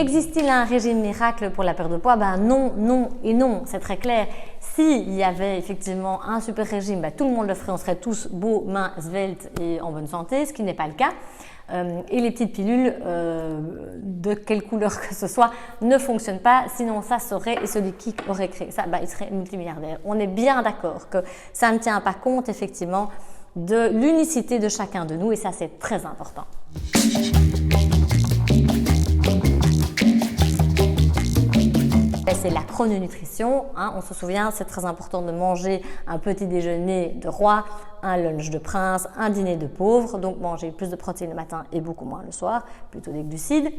Existe-t-il un régime miracle pour la perte de poids? Ben non, non et non, c'est très clair. S'il y avait effectivement un super régime, ben tout le monde le ferait, on serait tous beaux, minces, sveltes et en bonne santé, ce qui n'est pas le cas. Et les petites pilules, de quelle couleur que ce soit, ne fonctionnent pas, sinon ça saurait, et celui qui aurait créé ça, ben, il serait multimilliardaire. On est bien d'accord que ça ne tient pas compte effectivement de l'unicité de chacun de nous, et ça c'est très important. C'est la chrononutrition, hein. On se souvient, c'est très important de manger un petit déjeuner de roi, un lunch de prince, un dîner de pauvre, donc manger plus de protéines le matin et beaucoup moins le soir, plutôt des glucides.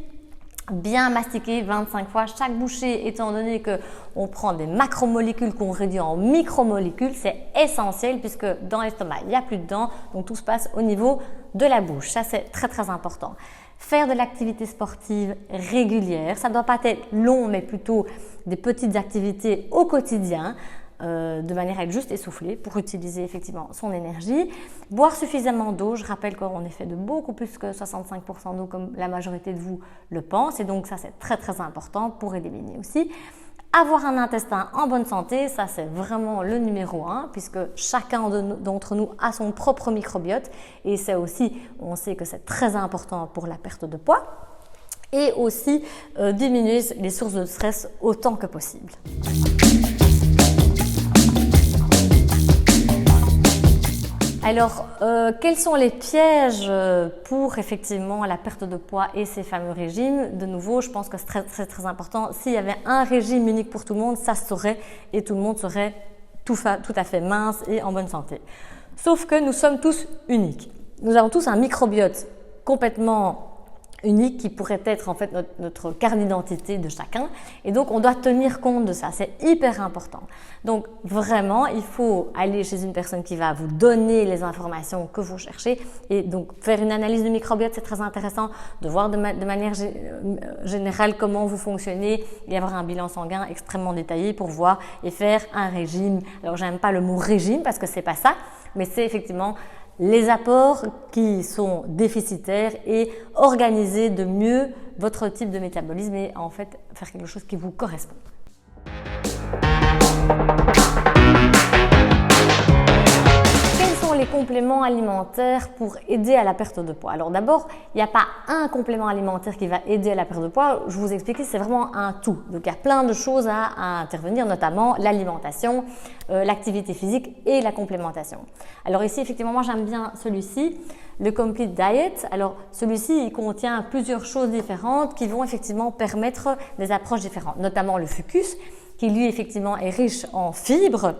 Bien mastiquer 25 fois chaque bouchée, étant donné qu'on prend des macromolécules qu'on réduit en micromolécules, c'est essentiel puisque dans l'estomac, il n'y a plus de dents, donc tout se passe au niveau de la bouche. Ça, c'est très très important. Faire de l'activité sportive régulière, ça ne doit pas être long, mais plutôt des petites activités au quotidien, de manière à être juste essoufflé pour utiliser effectivement son énergie. Boire suffisamment d'eau, je rappelle qu'on est fait de beaucoup plus que 65% d'eau comme la majorité de vous le pense, et donc ça c'est très très important pour éliminer aussi. Avoir un intestin en bonne santé, ça c'est vraiment le numéro 1 puisque chacun d'entre nous a son propre microbiote, et c'est aussi, on sait que c'est très important pour la perte de poids, et aussi diminuer les sources de stress autant que possible. Alors, quels sont les pièges pour effectivement la perte de poids et ces fameux régimes? De nouveau, je pense que c'est très important. S'il y avait un régime unique pour tout le monde, ça se saurait et tout le monde serait tout à fait mince et en bonne santé. Sauf que nous sommes tous uniques. Nous avons tous un microbiote complètement unique qui pourrait être en fait notre carte d'identité de chacun, et donc on doit tenir compte de ça, c'est hyper important. Donc vraiment, il faut aller chez une personne qui va vous donner les informations que vous cherchez, et donc faire une analyse du microbiote, c'est très intéressant de voir de manière générale comment vous fonctionnez et avoir un bilan sanguin extrêmement détaillé pour voir et faire un régime. Alors j'aime pas le mot régime parce que c'est pas ça, mais c'est effectivement les apports qui sont déficitaires et organiser de mieux votre type de métabolisme et en fait faire quelque chose qui vous correspond. Quels sont les compléments alimentaires pour aider à la perte de poids? Alors d'abord, il n'y a pas un complément alimentaire qui va aider à la perte de poids. Je vous explique, c'est vraiment un tout. Donc il y a plein de choses à intervenir, notamment l'alimentation, l'activité physique et la complémentation. Alors ici, effectivement, moi j'aime bien celui-ci, le Complete Diet. Alors celui-ci, il contient plusieurs choses différentes qui vont effectivement permettre des approches différentes, notamment le fucus, qui lui effectivement est riche en fibres,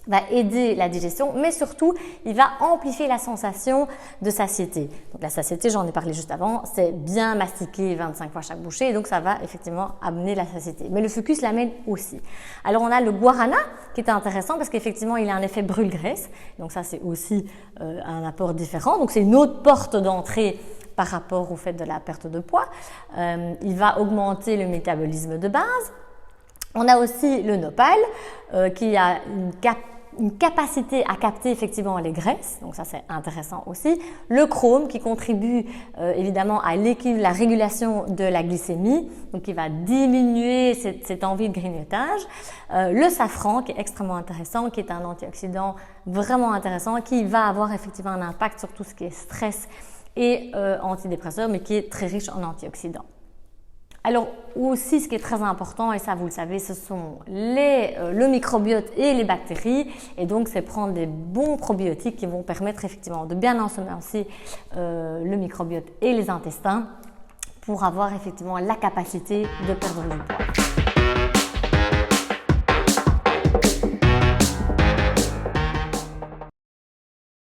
va aider la digestion, mais surtout, il va amplifier la sensation de satiété. Donc la satiété, j'en ai parlé juste avant, c'est bien mastiquer 25 fois chaque bouchée, et donc ça va effectivement amener la satiété. Mais le fucus l'amène aussi. Alors on a le guarana, qui est intéressant parce qu'effectivement, il a un effet brûle-graisse, donc ça c'est aussi un apport différent. Donc c'est une autre porte d'entrée par rapport au fait de la perte de poids. Il va augmenter le métabolisme de base. On a aussi le nopal qui a une capacité à capter effectivement les graisses, donc ça c'est intéressant aussi. Le chrome qui contribue évidemment à l'équilibre, la régulation de la glycémie, donc qui va diminuer cette envie de grignotage. Le safran qui est extrêmement intéressant, qui est un antioxydant vraiment intéressant, qui va avoir effectivement un impact sur tout ce qui est stress et antidépresseur, mais qui est très riche en antioxydants. Alors aussi, ce qui est très important, et ça vous le savez, ce sont le microbiote et les bactéries, et donc c'est prendre des bons probiotiques qui vont permettre effectivement de bien ensemencer le microbiote et les intestins pour avoir effectivement la capacité de perdre le poids.